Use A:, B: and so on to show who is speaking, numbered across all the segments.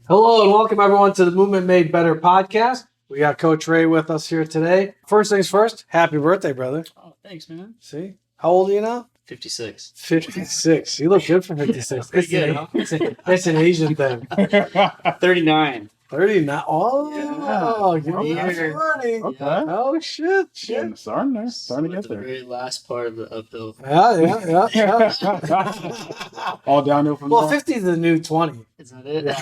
A: Hello and welcome everyone to the Movement Made Better podcast. We got Coach Ray with us here today. First things first, happy birthday, brother.
B: Oh, thanks, man.
A: See? How old are you now?
B: 56.
A: 56. You look good for 56.
B: Pretty good, huh?
A: It's an Asian thing.
B: 39.
A: 39. Oh,
B: Yeah.
A: you're
B: Yeah.
A: learning.
C: Okay.
A: Oh, shit.
C: Getting starting there. Starting to
B: At
C: get
B: the
C: there.
B: very last part of the uphill.
A: Yeah.
C: All downhill from
A: Well,
C: there.
A: 50 is the new 20.
B: Is that it?
A: Yeah,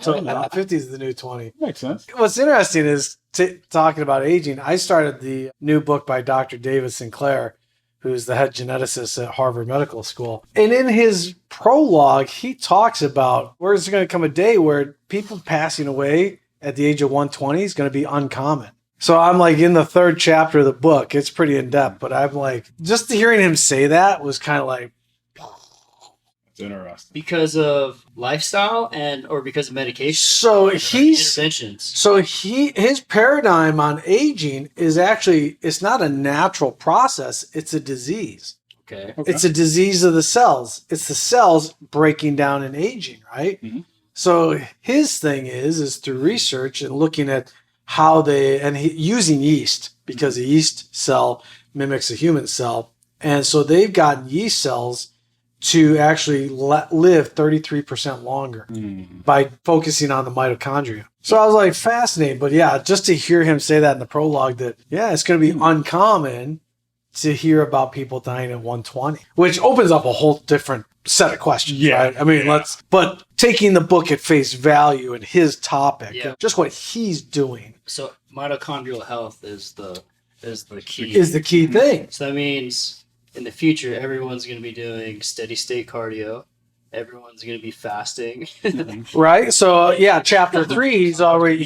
A: so yeah, 50 is the new 20.
C: Makes sense.
A: What's interesting is talking about aging. I started the new book by Dr. David Sinclair, who's the head geneticist at Harvard Medical School. And in his prologue, he talks about where there's going to come a day where people passing away at the age of 120 is going to be uncommon. So I'm like in the third chapter of the book. It's pretty in depth, but I'm like, just hearing him say that was kind of like,
C: It's interesting.
B: Because of lifestyle or because of medication?
A: so
B: Interventions.
A: His paradigm on aging is actually, it's not a natural process. It's a disease.
B: Okay.
A: It's a disease of the cells. It's the cells breaking down and aging, right?
C: Mm-hmm.
A: So his thing is through research and looking at how using yeast, because the yeast cell mimics a human cell. And so they've gotten yeast cells to actually live 33% longer by focusing on the mitochondria. So I was like fascinated, but yeah, just to hear him say that in the prologue that, yeah, it's going to be uncommon to hear about people dying at 120, which opens up a whole different set of questions, right? I mean, but taking the book at face value and his topic, just what he's doing.
B: So mitochondrial health is the key.
A: Is the key thing.
B: So that means in the future, everyone's going to be doing steady state cardio. Everyone's going to be fasting.
A: Right? So, yeah, chapter 3, he's already,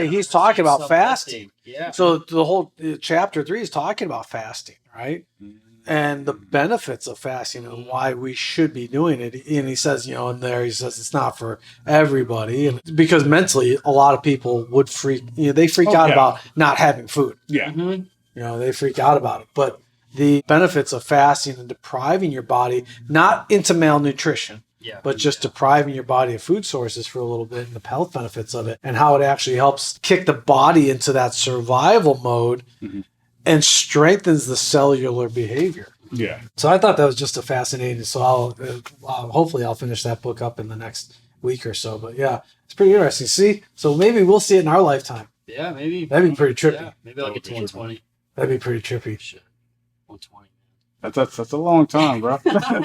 A: he's talking about fasting.
B: Yeah.
A: So the whole chapter 3 is talking about fasting, right? And the benefits of fasting and why we should be doing it. And he says, in there, he says it's not for everybody. And because mentally, a lot of people would freak out about not having food.
C: Yeah.
B: Mm-hmm.
A: They freak out about it. But the benefits of fasting and depriving your body, not into malnutrition, but just depriving your body of food sources for a little bit and the health benefits of it and how it actually helps kick the body into that survival mode and strengthens the cellular behavior.
C: Yeah.
A: So I thought that was just a fascinating. So hopefully I'll finish that book up in the next week or so. But yeah, it's pretty interesting. See, so maybe we'll see it in our lifetime.
B: Yeah, maybe.
A: That'd be pretty trippy.
B: Yeah, maybe I'll get to 120.
A: That'd be pretty trippy.
B: Shit. 120.
C: That's a long time, bro.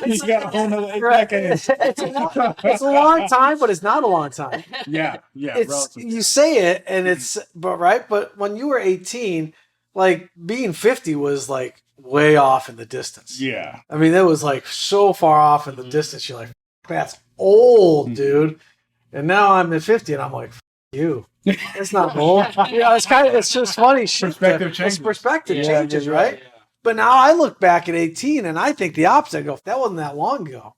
C: You got a whole nother 8 decades.
A: It's a long time, but it's not a long time.
C: Yeah.
A: You say it, and but when you were 18, like being 50 was like way off in the distance.
C: Yeah.
A: I mean, it was like so far off in the distance. You're like, that's old, dude. And now I'm at 50, and I'm like, you. It's not old. It's just funny.
C: Perspective changes.
A: Perspective changes, right? Yeah. But now I look back at 18 and I think the opposite. I go, that wasn't that long ago,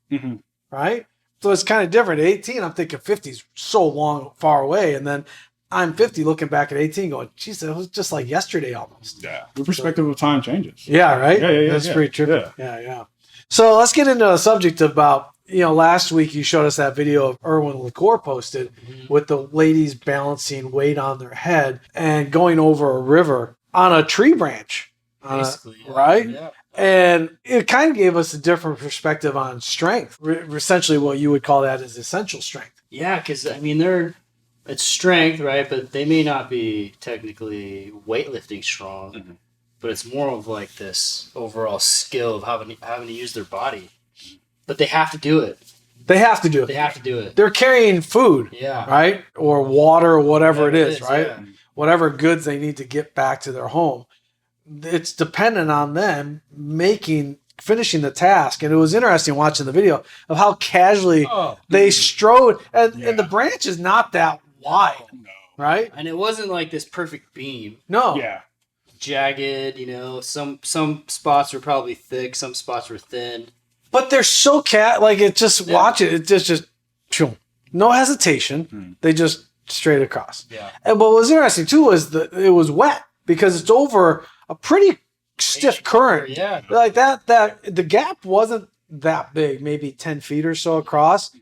A: right? So it's kind of different. At 18, I'm thinking 50 is so far away. And then I'm 50 looking back at 18 going, geez, it was just like yesterday almost.
C: Yeah. The perspective of time changes.
A: Yeah, right?
C: Yeah.
A: That's pretty trippy. Yeah. So let's get into a subject about, last week you showed us that video of Erwin LaCour posted with the ladies balancing weight on their head and going over a river on a tree branch.
B: Basically,
A: right?
B: Yeah.
A: And it kind of gave us a different perspective on strength. Essentially, what you would call that is essential strength.
B: Yeah, because I mean, it's strength, right? But they may not be technically weightlifting strong, but it's more of like this overall skill of having to use their body. But they have to do it.
A: They have to do it.
B: They have to do it.
A: They're carrying food, right? Or water or whatever it is, right?
B: Yeah.
A: Whatever goods they need to get back to their home. It's dependent on them finishing the task. And it was interesting watching the video of how casually they strode. And the branch is not that wide, right?
B: And it wasn't like this perfect beam.
A: No.
C: Yeah.
B: Jagged, some spots were probably thick, some spots were thin.
A: But they're so watch it. It just no hesitation. They just straight across.
B: Yeah.
A: And what was interesting too was that it was wet because it's over a pretty stiff current.
B: Yeah.
A: Like that the gap wasn't that big, maybe 10 feet or so across.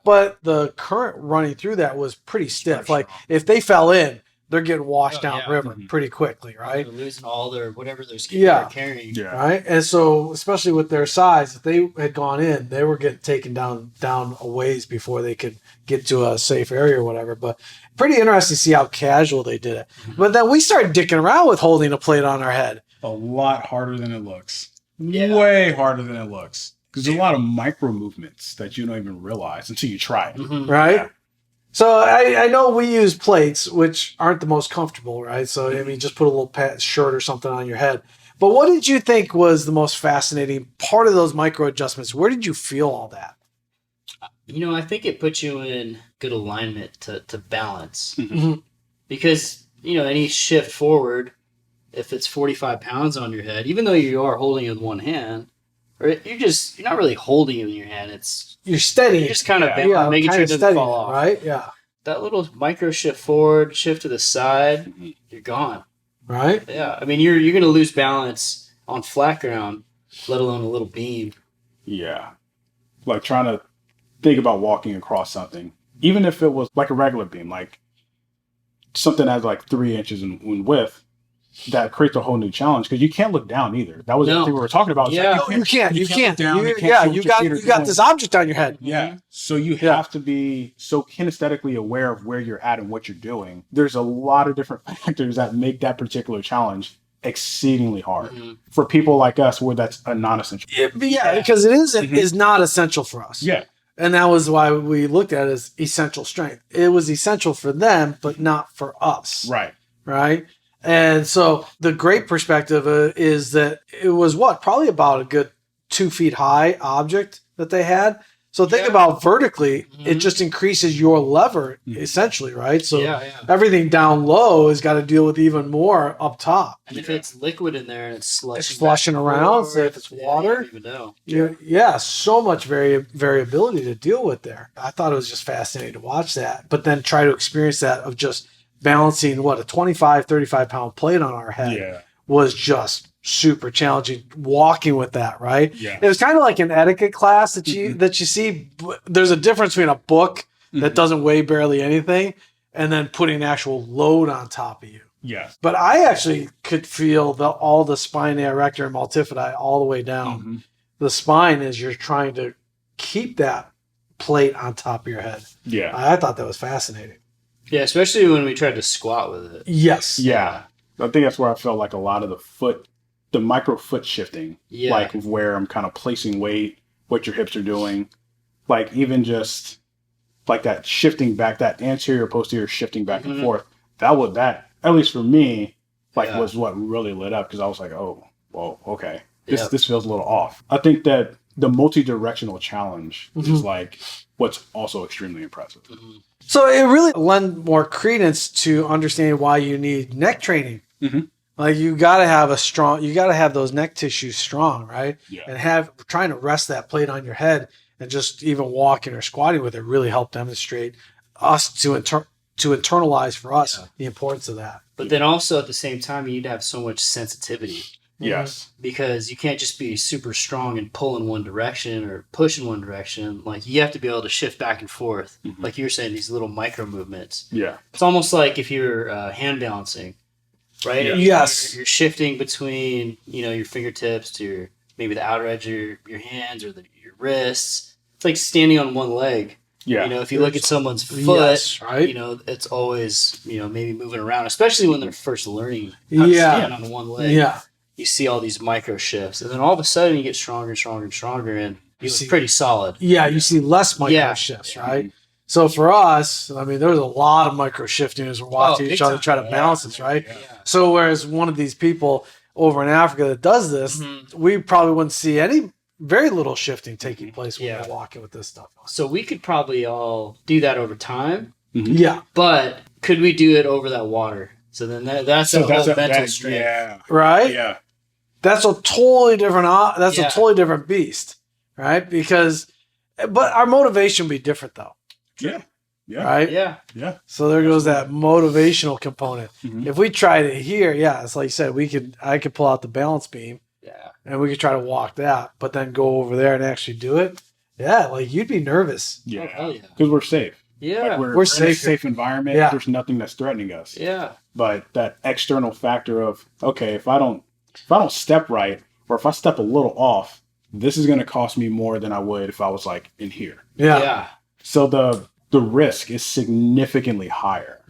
A: but the current running through that was pretty stiff.
C: Very
A: Like
C: strong.
A: if they fell in, they're getting washed
B: Oh,
A: down
B: yeah.
A: river pretty quickly, right?
B: They're losing all their whatever those kids
A: Yeah.
B: are carrying.
C: Yeah.
A: Right. And so, especially with their size, if they had gone in, they were getting taken down a ways before they could get to a safe area or whatever. But pretty interesting to see how casual they did it. But then we started dicking around with holding a plate on our head.
C: A lot harder than it looks.
B: Yeah.
C: Way harder than it looks. Because there's a lot of micro movements that you don't even realize until you try it.
B: Mhm.
A: Right.
C: Yeah.
A: So I know we use plates, which aren't the most comfortable, right? So, I mean, just put a little shirt or something on your head. But what did you think was the most fascinating part of those micro adjustments? Where did you feel all that?
B: I think it puts you in good alignment to balance.
A: Mhm.
B: Because, any shift forward, if it's 45 pounds on your head, even though you are holding it with one hand, or you're not really holding it in your hand.
A: You're steady.
B: You're just kind of making sure it doesn't fall off.
A: Right? Yeah.
B: That little micro shift forward, shift to the side, you're gone.
A: Right?
B: Yeah. I mean, you're going to lose balance on flat ground, let alone a little beam.
C: Yeah. Like trying to think about walking across something, even if it was like a regular beam, like something that's like 3 inches in width, that creates a whole new challenge because you can't look down either. That was the thing we were talking about. It's
B: Yeah.
C: like,
A: You can't.
C: look down, you can't see what
A: You
C: your feet are
A: got
C: doing.
A: this object on your head.
C: Yeah. So you have to be so kinesthetically aware of where you're at and what you're doing. There's a lot of different factors that make that particular challenge exceedingly hard for people like us where that's a non-essential.
A: Yeah, because it is not essential for us.
C: Yeah.
A: And that was why we looked at it as essential strength. It was essential for them, but not for us.
C: Right.
A: Right. And so the great perspective is that it was probably about a good 2 feet high object that they had. So think about vertically, it just increases your lever essentially, right? So everything down low has got to deal with even more up top.
B: And if it's liquid in there and it's slushing,
A: It's flushing around, so if it's water,
B: you don't
A: so
B: even know.
A: much variability to deal with there. I thought it was just fascinating to watch that, but then try to experience that of just balancing a 25, 35 pound plate on our head was just super challenging. Walking with that, right?
C: Yeah.
A: It was kind of like an etiquette class that you see. There's a difference between a book that doesn't weigh barely anything and then putting actual load on top of you.
C: Yeah.
A: But I actually could feel all the spine erector and multifidi all the way down the spine as you're trying to keep that plate on top of your head.
C: Yeah.
A: I thought that was fascinating.
B: Yeah, especially when we tried to squat with it.
A: Yes.
C: Yeah. I think that's where I felt like a lot of the micro foot shifting, like where I'm kind of placing weight, what your hips are doing, like even just like that shifting back, that anterior posterior shifting back and forth. That at least for me, was what really lit up because I was like, oh, well, okay, this feels a little off. I think that the multi-directional challenge is like what's also extremely impressive.
A: So it really lends more credence to understanding why you need neck training. Like you got to have those neck tissues strong, right?
C: Yeah.
A: And trying to rest that plate on your head and just even walking or squatting with it really helped demonstrate us to internalize for us the importance of that.
B: But then also at the same time, you need to have so much sensitivity.
C: Yes.
B: Because you can't just be super strong and pull in one direction or push in one direction. Like you have to be able to shift back and forth. Like you were saying, these little micro movements.
C: Yeah.
B: It's almost like if you're hand balancing, right?
C: Yeah.
A: Yes.
B: You're shifting between, your fingertips to maybe the outer edge of your hands or your wrists. It's like standing on one leg.
C: Yeah.
B: If you look at someone's foot,
A: right?
B: it's always, maybe moving around, especially when they're first learning how to stand on one leg.
A: Yeah.
B: You see all these micro shifts, and then all of a sudden you get stronger and stronger and stronger, and you look pretty solid.
A: Yeah, you see less micro shifts, right? So for us, I mean, there was a lot of micro shifting as we're watching each other try to balance this, right?
C: Yeah.
A: So whereas one of these people over in Africa that does this, we probably wouldn't see very little shifting taking place when we're walking with this stuff.
B: So we could probably all do that over time,
A: Yeah.
B: but could we do it over that water? So then that's a whole mental strength.
C: Yeah.
A: Right?
C: Yeah.
A: That's a totally different. A totally different beast, right? But our motivation would be different, though.
C: Yeah. Yeah.
A: Right?
B: Yeah.
C: Yeah.
A: So there goes that motivational component. If we tried it here, it's like you said, I could pull out the balance beam
B: Yeah.
A: and we could try to walk that, but then go over there and actually do it. Yeah, like you'd be nervous.
B: Oh,
C: Yeah.
B: hell yeah.
C: Because we're safe.
B: Yeah.
C: Like we're in
A: We're
C: a
A: safe.
C: safe environment.
A: Yeah.
C: There's nothing that's threatening us.
B: Yeah.
C: But that external factor of, okay, if I don't step right, or if I step a little off, this is going to cost me more than I would if I was like in here.
A: Yeah.
B: Yeah.
C: So the risk is significantly higher.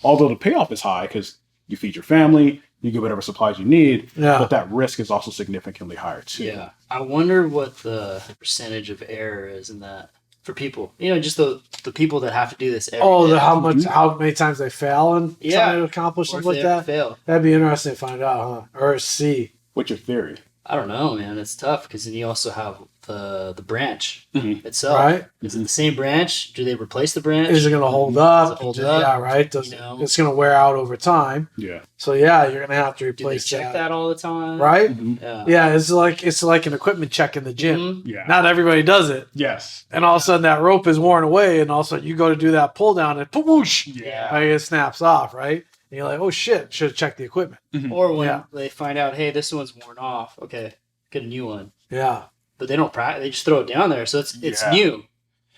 C: Although the payoff is high because you feed your family, you get whatever supplies you need, but that risk is also significantly higher too.
B: Yeah. I wonder what the percentage of error is in that for people. You know, just the people that have to do this every day.
A: How many times they fail and trying to accomplish
B: Or if
A: something like
B: they ever
A: that?
B: fail.
A: That'd be interesting to find out, huh? Or see.
C: What's your theory?
B: I don't know, man. It's tough because then you also have the branch itself.
A: Right.
B: Is it the same branch? Do they replace the branch?
A: Is it going to hold
B: Does
A: up?
B: it hold up?
A: Yeah, right. It's going to wear out over time.
C: Yeah.
A: So yeah, you're going to have to
B: Do they
A: replace
B: check that all the time?
A: Right?
B: Yeah.
A: Yeah, it's like an equipment check in the gym.
C: Yeah.
A: Not everybody does it.
C: Yes.
A: And all of a sudden that rope is worn away, and all of a sudden you go to do that pull down and whoosh,
C: Yeah.
A: like it snaps off, right? And you're like, oh shit, should have checked the equipment.
B: Or when
A: Yeah.
B: they find out, hey, this one's worn off. Okay, get a new one.
A: Yeah,
B: But they don't practice. They just throw it down there. So it's
C: Yeah.
B: new.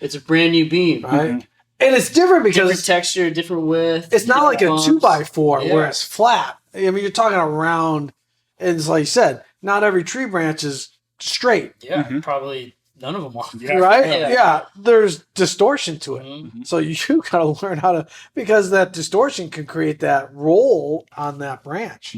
B: It's a brand new beam.
A: right. And it's different
B: Different
A: because
B: texture, different width.
A: it's not like a
B: bumps.
A: 2x4
B: Yeah.
A: where it's flat. I mean, you're talking around, and it's like you said, not every tree branch is straight,
B: Yeah, probably none of them are.
C: Yeah.
A: right?
B: Yeah.
A: Yeah, there's distortion to it.
B: Mhm.
A: So you got to learn how to, because that distortion can create that roll on that branch.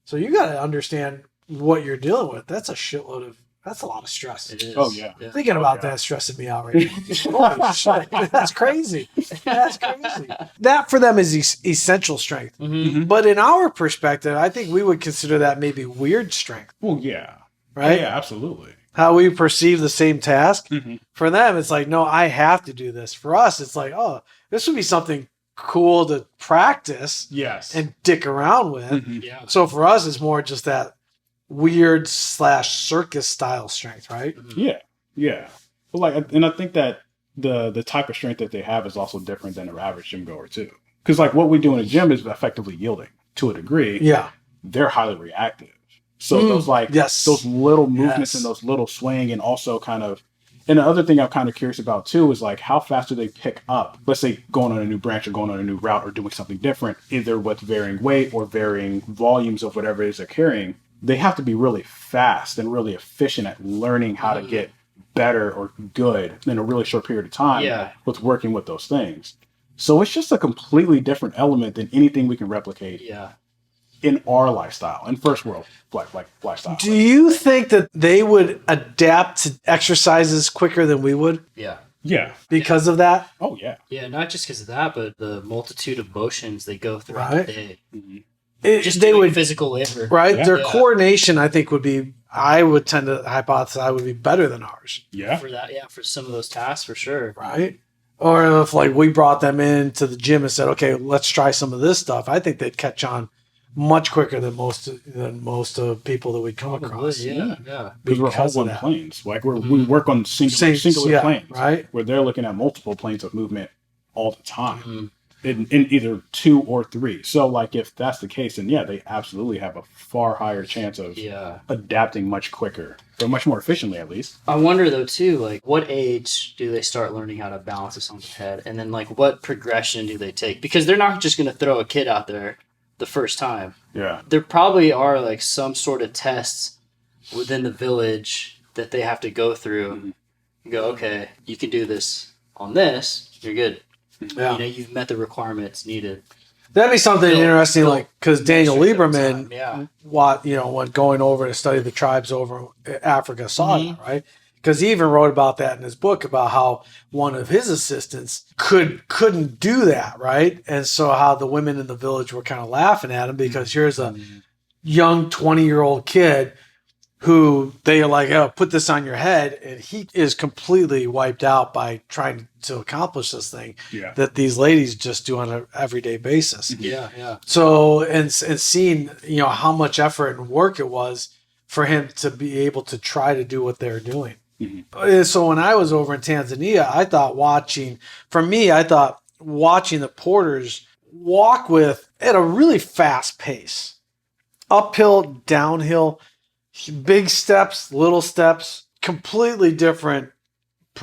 A: So you got to understand what you're dealing with. That's a lot of stress.
B: It is.
C: Oh, yeah.
A: Thinking about that stressing me out right now. Holy shit. That's crazy. That's crazy. That for them is essential strength.
B: Mhm.
A: But in our perspective, I think we would consider that maybe weird strength,
C: Well, yeah.
A: right?
C: Yeah, absolutely.
A: How we perceive the same task.
C: Mhm.
A: For them, it's like, no, I have to do this. For us, it's like, oh, this would be something cool to practice
C: Yes.
A: and dick around with.
B: Yeah.
A: So for us, it's more just that weird / circus style strength, right?
C: Yeah. Yeah. But like, and I think that the type of strength that they have is also different than an average gym goer too. Because like what we do in a gym is effectively yielding to a degree.
A: Yeah.
C: They're highly reactive. So those those little movements and those little swing, and also kind of, and the other thing I'm kind of curious about too is like how fast do they pick up, let's say going on a new branch or going on a new route or doing something different, either with varying weight or varying volumes of whatever it is they're carrying. They have to be really fast and really efficient at learning how to get better or good in a really short period of time with working with those things. So it's just a completely different element than anything we can replicate in our lifestyle, in first world like lifestyle.
A: Do you think that they would adapt to exercises quicker than we would
B: Yeah.
C: Yeah.
A: because of that?
C: Oh, yeah.
B: Yeah, not just because of that, but the multitude of motions they go through
A: Right.
B: the day.
A: They
B: doing
A: would,
B: physical labor.
A: right?
C: Yeah.
A: Their
B: Yeah.
A: coordination, I think, would be, I would tend to hypothesize, would be better than ours,
C: Yeah.
B: For that, for some of those tasks, for sure.
A: right? Or if like we brought them into the gym and said, okay, let's try some of this stuff, I think they'd catch on much quicker than most of people that we come across.
B: Yeah.
C: Because we're all
A: Because of
C: on
A: that.
C: planes. Like we work on singular
A: yeah,
C: planes.
A: right?
C: Where they're looking at multiple planes of movement all the time. In either 2 or 3. So like if that's the case, then yeah, they absolutely have a far higher chance of adapting much quicker. Or much more efficiently at least.
B: I wonder though too, like what age do they start learning how to balance this on the head, and then like what progression do they take? Because they're not just going to throw a kid out there the first time.
C: Yeah.
B: There probably are like some sort of tests within the village that they have to go through. You go, okay, you can do this on this, you're good.
A: Yeah.
B: You know, you've met the requirements needed.
A: That'd be something interesting, like because Daniel Lieberman,
B: Yeah.
A: when going over to study the tribes over Africa, saw that, right? Because he even wrote about that in his book about how one of his assistants couldn't do that, right? And so how the women in the village were kind of laughing at him because here's a young 20-year-old kid who they are like, oh, put this on your head, and he is completely wiped out by trying to accomplish this thing that these ladies just do on an everyday basis.
B: Yeah.
A: So and seeing how much effort and work it was for him to be able to try to do what they're doing. So when I was over in Tanzania, I thought watching the porters walk at a really fast pace, uphill, downhill, big steps, little steps, completely different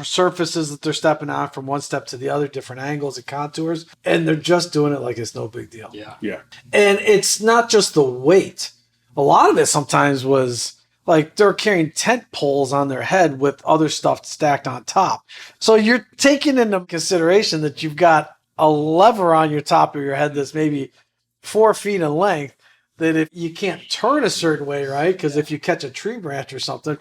A: surfaces that they're stepping on from one step to the other, different angles and contours, and they're just doing it like it's no big deal.
C: Yeah.
A: And it's not just the weight. A lot of it sometimes was like they're carrying tent poles on their head with other stuff stacked on top. So you're taking into consideration that you've got a lever on your top of your head that's maybe 4 feet in length, that if you can't turn a certain way, right? Because if you catch a tree branch or something,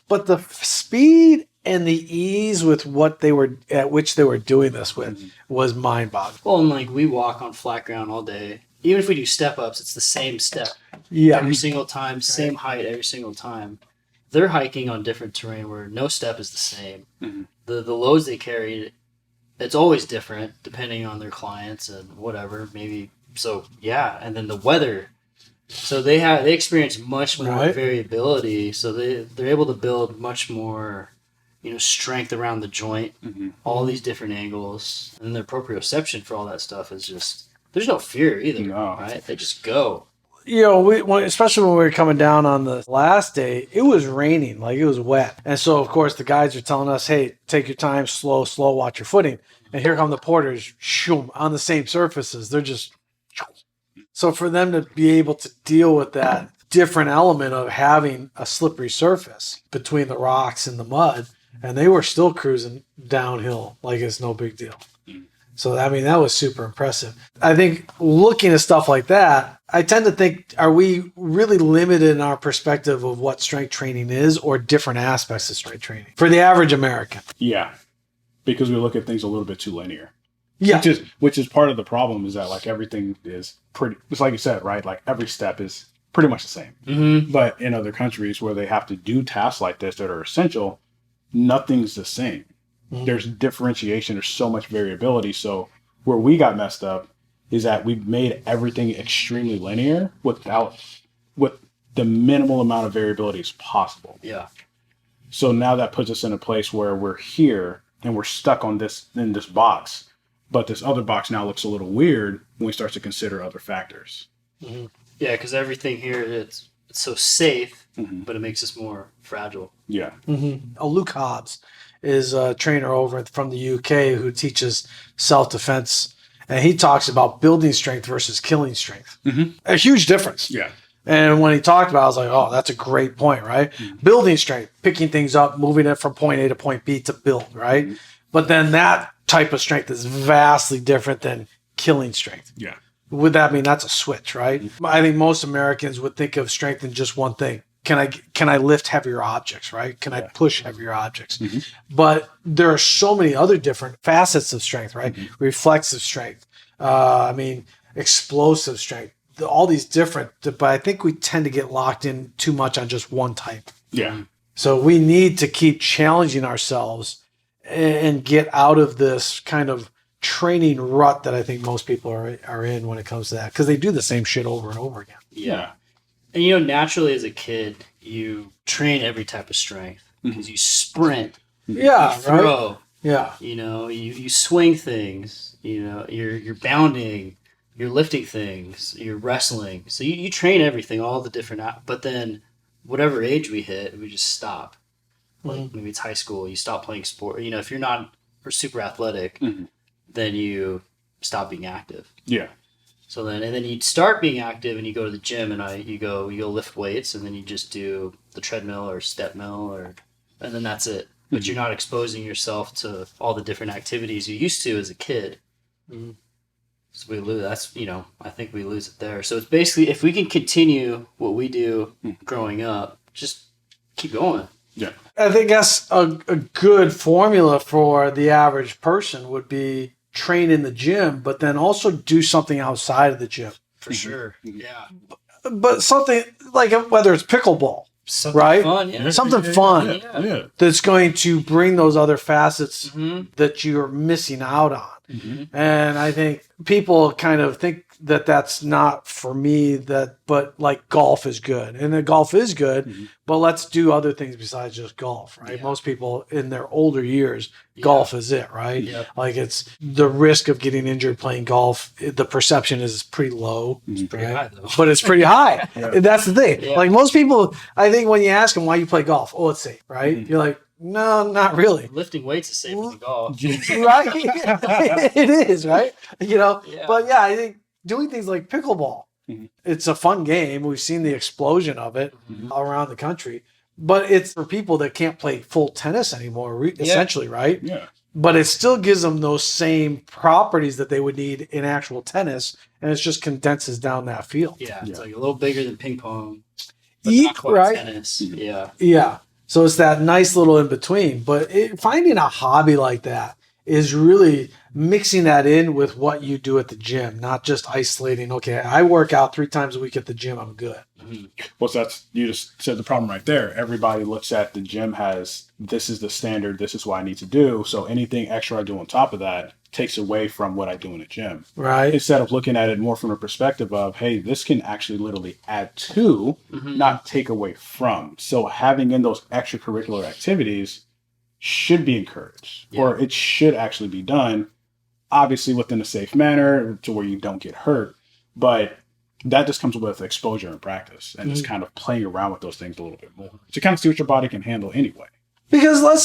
A: but the speed and the ease with which they were doing this with was mind-boggling.
B: Well, and like we walk on flat ground all day. Even if we do step ups, it's the same step every single time, same height every single time. They're hiking on different terrain where no step is the same.
C: Mm-hmm.
B: The loads they carry, it's always different depending on their clients and whatever. Maybe so, yeah. And then the weather. So they experience much more variability. So they're able to build much more, strength around the joint, all these different angles, and their proprioception for all that stuff is just. There's no fear either, right? They just go.
A: Especially when we were coming down on the last day, it was raining, like it was wet. And so, of course, the guides are telling us, hey, take your time, slow, watch your footing. And here come the porters, shoom, on the same surfaces. They're just... So for them to be able to deal with that different element of having a slippery surface between the rocks and the mud, and they were still cruising downhill like it's no big deal. So, I mean, that was super impressive. I think looking at stuff like that, I tend to think, are we really limited in our perspective of what strength training is or different aspects of strength training for the average American?
C: Yeah, because we look at things a little bit too linear.
A: Yeah.
C: Which is part of the problem is that like everything is it's like you said, right? Like every step is pretty much the same.
B: Mm-hmm.
C: But in other countries where they have to do tasks like this that are essential, nothing's the same. There's differentiation. There's so much variability. So where we got messed up is that we made everything extremely linear with the minimal amount of variability as possible.
B: Yeah.
C: So now that puts us in a place where we're here and we're stuck in this box, but this other box now looks a little weird when we start to consider other factors.
B: Mm-hmm. Yeah, because everything here it's so safe, but it makes us more fragile.
C: Yeah.
A: Luke Hobbs is a trainer over from the UK who teaches self-defense, and he talks about building strength versus killing strength. A huge difference.
C: Yeah.
A: And when he talked about it, I was like, oh, that's a great point, right? Building strength, picking things up, moving it from point A to point B to build, right? But then that type of strength is vastly different than killing strength.
C: Yeah.
A: Would that mean that's a switch, right? I think most Americans would think of strength in just one thing. Can I lift heavier objects, right? Can I push heavier objects? But there are so many other different facets of strength, right? Reflexive strength, explosive strength, all these different, but I think we tend to get locked in too much on just one type.
C: Yeah.
A: So we need to keep challenging ourselves and get out of this kind of training rut that I think most people are in when it comes to that, because they do the same shit over and over again.
B: Yeah. And naturally as a kid, you train every type of strength because you sprint, you throw,
A: right? Yeah.
B: You swing things, you're bounding, you're lifting things, you're wrestling. So you train everything, all the different, but then whatever age we hit, we just stop. Like maybe it's high school, you stop playing sport. If you're not super athletic, then you stop being active.
C: Yeah.
B: So then you start being active and you go to the gym and you go lift weights and then you just do the treadmill or step mill and then that's it. But you're not exposing yourself to all the different activities you used to as a kid. So we lose. I think we lose it there. So it's basically if we can continue what we do growing up, just keep going.
C: Yeah.
A: I think that's a good formula for the average person would be train in the gym, but then also do something outside of the gym.
B: For sure. Yeah.
A: But something like whether it's pickleball,
B: something
A: right?
B: Fun, yeah.
A: Something fun
C: Yeah.
A: that's going to bring those other facets that you're missing out on. And I think people kind of think that that's not for me, but like golf is good. And then golf is good, but let's do other things besides just golf, right?
B: Yeah.
A: Most people in their older years, golf is it, right?
B: Yep.
A: Like it's the risk of getting injured playing golf, the perception is pretty low.
B: It's pretty high, though.
A: But it's pretty high. That's the thing.
B: Yeah.
A: Like most people, I think when you ask them why you play golf, it's safe, right? You're like, No, not really.
B: Lifting weights is safer than golf.
A: Right? It is, right?
B: Yeah.
A: But yeah, I think doing things like pickleball,
C: Mhm.
A: it's a fun game. We've seen the explosion of it around the country, but it's for people that can't play full tennis anymore, essentially, right?
C: Yeah.
A: But it still gives them those same properties that they would need in actual tennis, and it just condenses down that field.
B: Yeah, it's
C: Yeah.
B: like a little bigger than ping pong, but not quite
A: Right?
B: tennis. Yeah.
A: Yeah. So it's that nice little in between. But finding a hobby like that is really mixing that in with what you do at the gym, not just isolating, okay, I work out 3 times a week at the gym, I'm good.
C: Well, so you just said the problem right there. Everybody looks at the gym as this is the standard, this is what I need to do. So anything extra I do on top of that takes away from what I do in the gym.
A: Right.
C: Instead of looking at it more from a perspective of, hey, this can actually literally add to, not take away from. So having in those extracurricular activities should be encouraged, or it should actually be done, obviously within a safe manner to where you don't get hurt. But that just comes with exposure and practice and just kind of playing around with those things a little bit more to kind of see what your body can handle anyway.
A: Because let's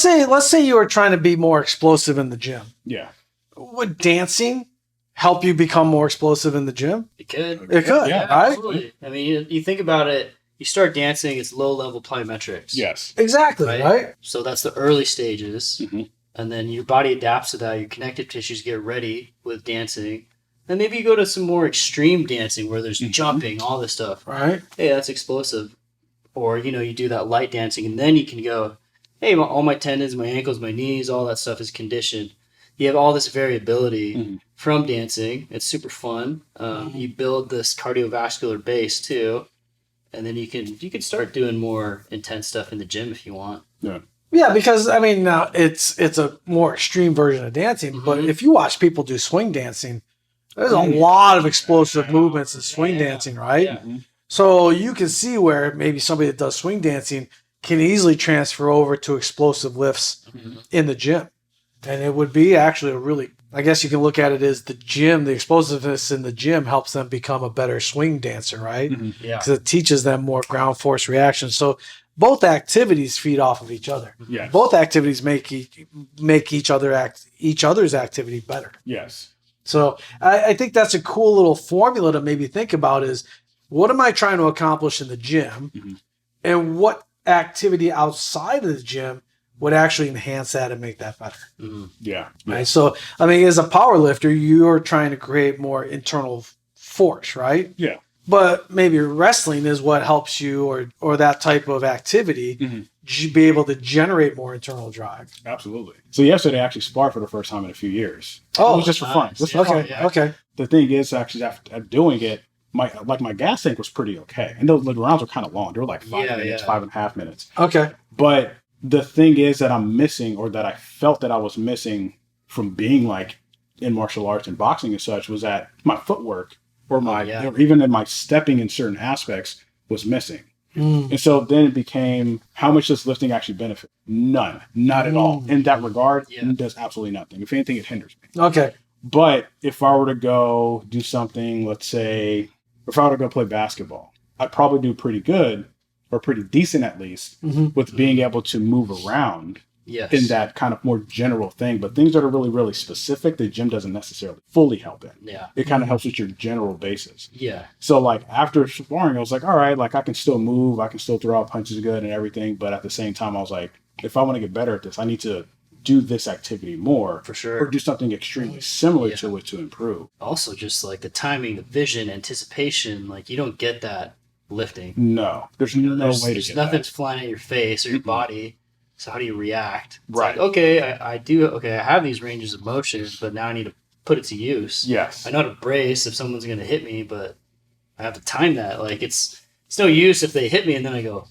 A: say you were trying to be more explosive in the gym.
C: Yeah.
A: Would dancing help you become more explosive in the gym?
B: It could.
A: It could,
C: Yeah,
A: right?
B: Absolutely. I mean, you think about it, you start dancing, it's low-level plyometrics.
C: Yes.
A: Exactly, right?
B: So that's the early stages.
C: Mhm.
B: And then your body adapts to that. Your connective tissues get ready with dancing. Then maybe you go to some more extreme dancing where there's jumping, all this stuff.
A: Right.
B: Hey, that's explosive. Or, you do that light dancing, and then you can go, hey, all my tendons, my ankles, my knees, all that stuff is conditioned. You have all this variability from dancing. It's super fun. You build this cardiovascular base too, and then you can start doing more intense stuff in the gym if you want.
C: Yeah.
A: Yeah, because I mean, now it's a more extreme version of dancing. But if you watch people do swing dancing, there's a lot of explosive movements in swing dancing, right?
B: Yeah.
A: So you can see where maybe somebody that does swing dancing can easily transfer over to explosive lifts in the gym. And it would be actually a really, I guess you can look at it as the explosiveness in the gym helps them become a better swing dancer, right?
B: Yeah.
A: Because it teaches them more ground force reaction. So both activities feed off of each other.
C: Yes.
A: Both activities make each other's activity better.
C: Yes.
A: So I think that's a cool little formula to maybe think about is what am I trying to accomplish in the gym and what activity outside of the gym would actually enhance that and make that better.
C: Yeah.
A: Right. So, I mean, as a power lifter, you're trying to create more internal force, right?
C: Yeah.
A: But maybe wrestling is what helps you or that type of activity be able to generate more internal drive.
C: Absolutely. So yesterday I actually sparred for the first time in a few years.
A: Oh,
C: it was just for fun. Just for fun.
A: Okay.
C: The thing is, actually, after doing it, my gas tank was pretty okay, and those rounds were kind of long. They were like 5 minutes, 5.5 minutes.
A: Okay.
C: But the thing is that I'm missing, or that I felt that I was missing from being like in martial arts and boxing and such, was that my footwork or or even in my stepping in certain aspects was missing. And so then it became, how much does lifting actually benefit? None. Not at all. In that regard, it does absolutely nothing. If anything, it hinders me.
A: Okay.
C: But if I were to go do something, let's say, if I were to go play basketball, I'd probably do pretty good, or pretty decent at least, with being able to move around in that kind of more general thing. But things that are really, really specific, the gym doesn't necessarily fully help in.
B: Yeah.
C: It kind of helps with your general basis.
B: Yeah.
C: So like after sparring, I was like, all right, like I can still move, I can still throw out punches good and everything. But at the same time, I was like, if I want to get better at this, I need to do this activity more.
B: For sure.
C: Or do something extremely similar to it to improve.
B: Also, just like the timing, the vision, anticipation, like you don't get that lifting.
C: No. There's no way to get
B: There's nothing flying at your face or your body. So how do you react? It's
C: Right.
B: like, okay, I have these ranges of motion, but now I need to put it to use.
C: Yes.
B: I know how to brace if someone's going to hit me, but I have to time that. Like it's no use if they hit me and then I go.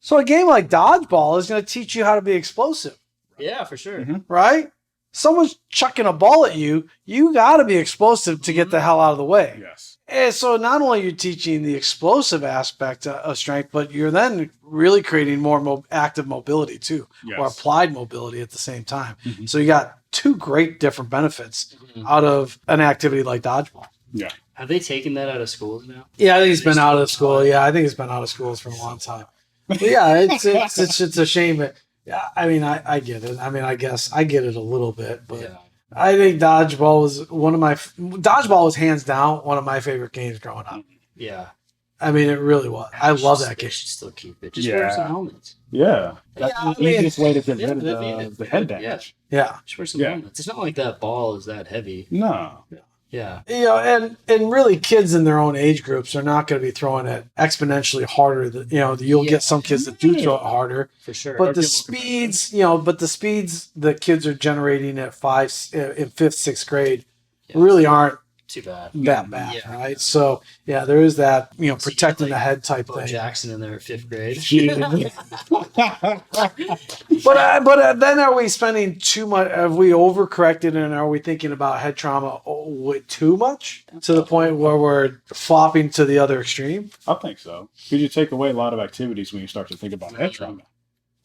A: So a game like dodgeball is going to teach you how to be explosive,
B: Yeah, for sure.
A: right? Someone's chucking a ball at you, you got to be explosive to get the hell out of the way.
C: Yes.
A: And so not only are you teaching the explosive aspect of strength, but you're then really creating more active mobility too, or applied mobility at the same time. So you got two great different benefits out of an activity like dodgeball.
C: Yeah.
B: Have they taken that out of schools now?
A: Yeah, I think it's been out of school. Yeah, I think it's been out of schools for a long time. But yeah, it's a shame. Yeah, I mean, I get it. I mean, I guess I get it a little bit, but
B: Yeah.
A: I think dodgeball was hands down one of my favorite games growing up.
B: Yeah.
A: I mean, it really was. I love that
B: They
A: game.
B: should still keep it. Just wear some helmets.
C: Yeah. That's
A: Yeah,
C: the easiest way to get rid of the head
B: Yeah.
C: damage.
A: Yeah.
B: Just wear some helmets. It's not like that ball is that heavy.
C: No.
B: Yeah.
A: You know, and really kids in their own age groups are not going to be throwing it exponentially harder. You'll get some kids that do throw it harder.
B: For sure.
A: But the speeds the kids are generating at in fifth, sixth grade really aren't
B: too bad.
A: that bad,
B: Yeah.
A: right? So yeah, there is that, protecting the head type
B: Bo
A: thing.
B: Jackson in there at 5th grade.
A: But then are we spending too much? Have we overcorrected, and are we thinking about head trauma too much to the point where we're flopping to the other extreme?
C: I think so. Because you take away a lot of activities when you start to think about head trauma.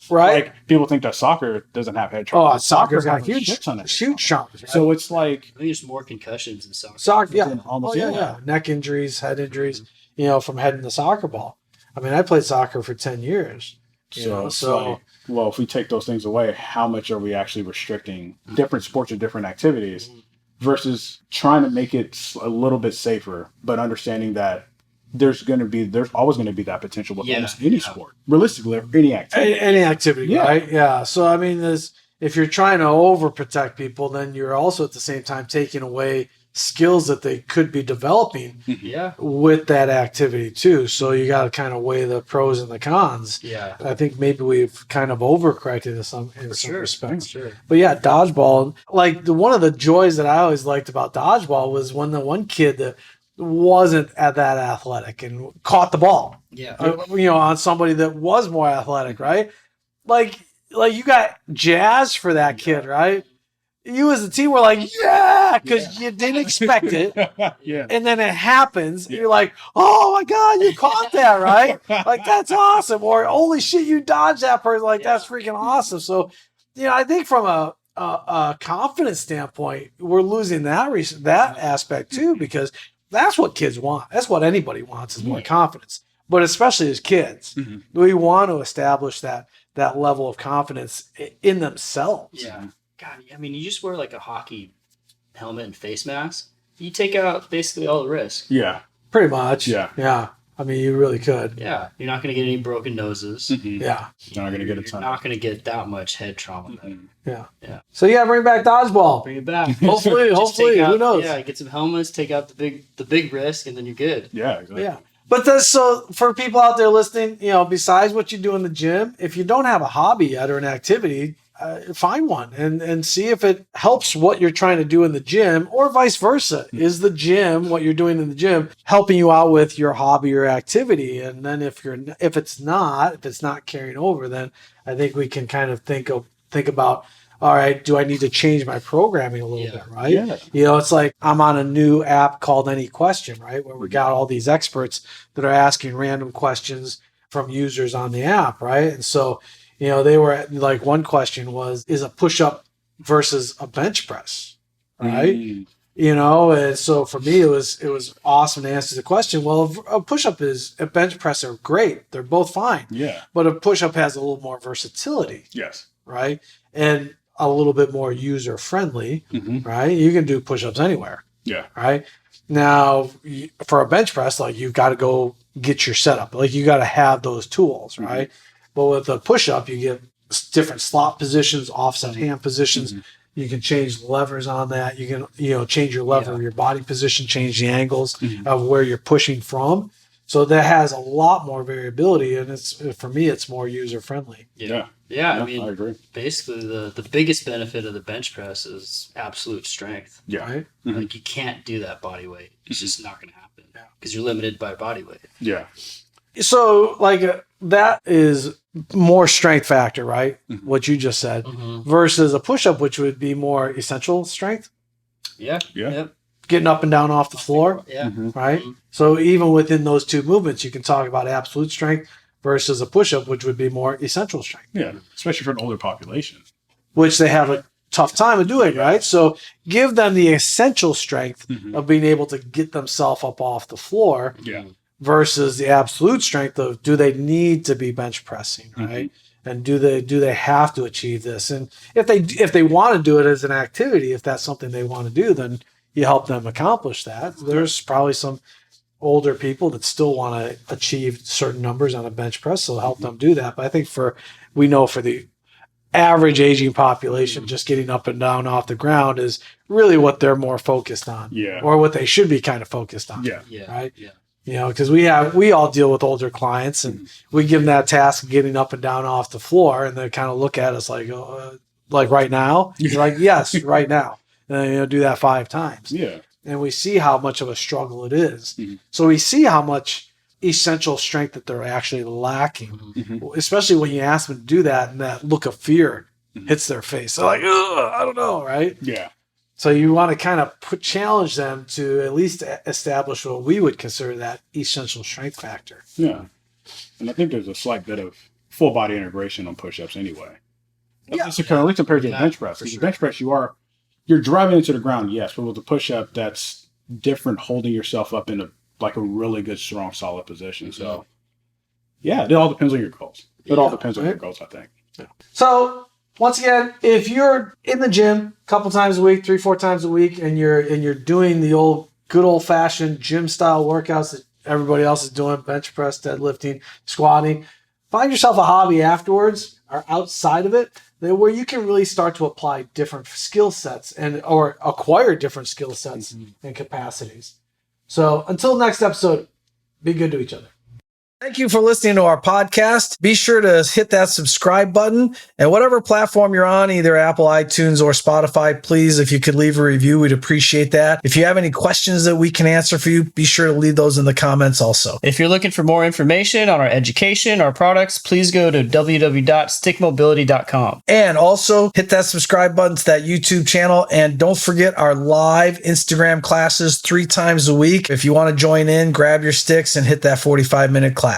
A: Right?
C: Like, people think that soccer doesn't have head trauma.
A: Oh, soccer's got
C: has a
A: huge
C: shit ton of
A: traumas. Right?
C: So it's like,
B: I think there's more concussions in soccer.
A: Soccer, yeah.
C: Almost,
A: Yeah. Neck injuries, head injuries, from heading the soccer ball. I mean, I played soccer for 10 years.
C: So well, if we take those things away, how much are we actually restricting different sports or different activities versus trying to make it a little bit safer, but understanding that there's always going to be that potential with almost any sport, realistically, any activity.
A: Any activity, right? Yeah. So, I mean, if you're trying to overprotect people, then you're also at the same time taking away skills that they could be developing with that activity too. So you got to kind of weigh the pros and the cons.
B: Yeah.
A: I think maybe we've kind of overcorrected in some respects.
B: Sure.
A: But yeah, dodgeball, like one of the joys that I always liked about dodgeball was when the one kid that wasn't that athletic and caught the ball.
B: Yeah.
A: On somebody that was more athletic, right? Like you got jazz for that kid, right? You as a team were like, yeah, because you didn't expect it.
C: Yeah.
A: And then it happens. And you're like, oh my God, you caught that, right? Like, that's awesome. Or, holy shit, you dodged that person. Like, that's freaking awesome. So, I think from a confidence standpoint, we're losing that aspect too, because that's what kids want. That's what anybody wants is more confidence. But especially as kids, we want to establish that level of confidence in themselves.
B: Yeah. God, I mean, you just wear like a hockey helmet and face mask. You take out basically all the risk.
C: Yeah.
A: Pretty much.
C: Yeah.
A: Yeah. I mean, you really could.
B: Yeah. You're not going to get any broken noses.
A: Yeah.
C: You're not going to get a ton.
B: You're not going to get that much head trauma.
A: Yeah.
B: Yeah.
A: So yeah, bring back dodgeball.
B: Bring it back.
A: Hopefully, who knows?
B: Yeah, get some helmets, take out the big risk, and then you're good.
C: Yeah, exactly.
A: Yeah. But so for people out there listening, besides what you do in the gym, if you don't have a hobby yet or an activity, find one and see if it helps what you're trying to do in the gym, or vice versa. Is the gym, what you're doing in the gym, helping you out with your hobby or activity? And then if it's not carrying over, then I think we can kind of think about, all right, do I need to change my programming a little bit, right?
C: Yeah.
A: It's like I'm on a new app called Any Question, right? Where we got all these experts that are asking random questions from users on the app, right? And so, they were like, one question was, is a push-up versus a bench press, right? And so for me, it was awesome to answer the question. Well, a push-up a bench press are great. They're both fine.
C: Yeah.
A: But a push-up has a little more versatility.
C: Yes.
A: Right? And a little bit more user-friendly, right? You can do push-ups anywhere.
C: Yeah.
A: Right? Now, for a bench press, like, you've got to go get your setup. Like, you got to have those tools, right? But with a push-up, you get different slot positions, offset hand positions. You can change the levers on that. You can, change your lever of your body position, change the angles of where you're pushing from. So that has a lot more variability, and for me, it's more user-friendly.
B: Yeah, I mean, I agree. Basically, the biggest benefit of the bench press is absolute strength.
C: Yeah.
A: Right?
B: Like, you can't do that body weight. It's just not going to happen because you're limited by body weight.
C: Yeah.
A: So, like, that is more strength factor, right? What you just said, versus a push-up, which would be more essential strength.
B: Yeah. Yep.
A: Getting up and down off the floor.
B: Yeah.
A: Right? So even within those two movements, you can talk about absolute strength versus a push-up, which would be more essential strength.
C: Yeah, especially for an older population.
A: Which they have tough time of doing, right? So give them the essential strength of being able to get themselves up off the floor versus the absolute strength of do they need to be bench pressing, right? And do they have to achieve this? And if they want to do it as an activity, if that's something they want to do, then you help them accomplish that. There's probably some older people that still want to achieve certain numbers on a bench press, so help them do that. But I think we know for the average aging population, just getting up and down off the ground is really what they're more focused on, or what they should be kind of focused on, right? You know, because we all deal with older clients, and we give them that task of getting up and down off the floor, and they kind of look at us like, like right now. You're like, yes, right now, and do that 5 times. And we see how much of a struggle it is. So we see how much essential strength that they're actually lacking, especially when you ask them to do that, and that look of fear hits their face. They're like, I don't know, right? So you want to kind of challenge them to at least establish what we would consider that essential strength factor. And
C: I think there's a slight bit of full body integration on push-ups anyway. At least compared to the bench press. Because the bench press, you're driving into the ground, yes, but with the push-up, that's different, holding yourself up in a really good, strong, solid position. So, it all depends on your goals. It all depends on your goals, I think.
A: So, once again, if you're in the gym a couple times a week, 3-4 times a week, and you're doing the good old fashioned gym style workouts that everybody else is doing, bench press, deadlifting, squatting, find yourself a hobby afterwards or outside of it where you can really start to apply different skill sets or acquire different skill sets and capacities. So until next episode, be good to each other. Thank you for listening to our podcast. Be sure to hit that subscribe button, and whatever platform you're on, either Apple, iTunes, or Spotify, please, if you could leave a review, we'd appreciate that. If you have any questions that we can answer for you, be sure to leave those in the comments also.
B: If you're looking for more information on our education, our products, please go to www.stickmobility.com.
A: And also hit that subscribe button to that YouTube channel, and don't forget our live Instagram classes 3 times a week. If you want to join in, grab your sticks and hit that 45-minute class.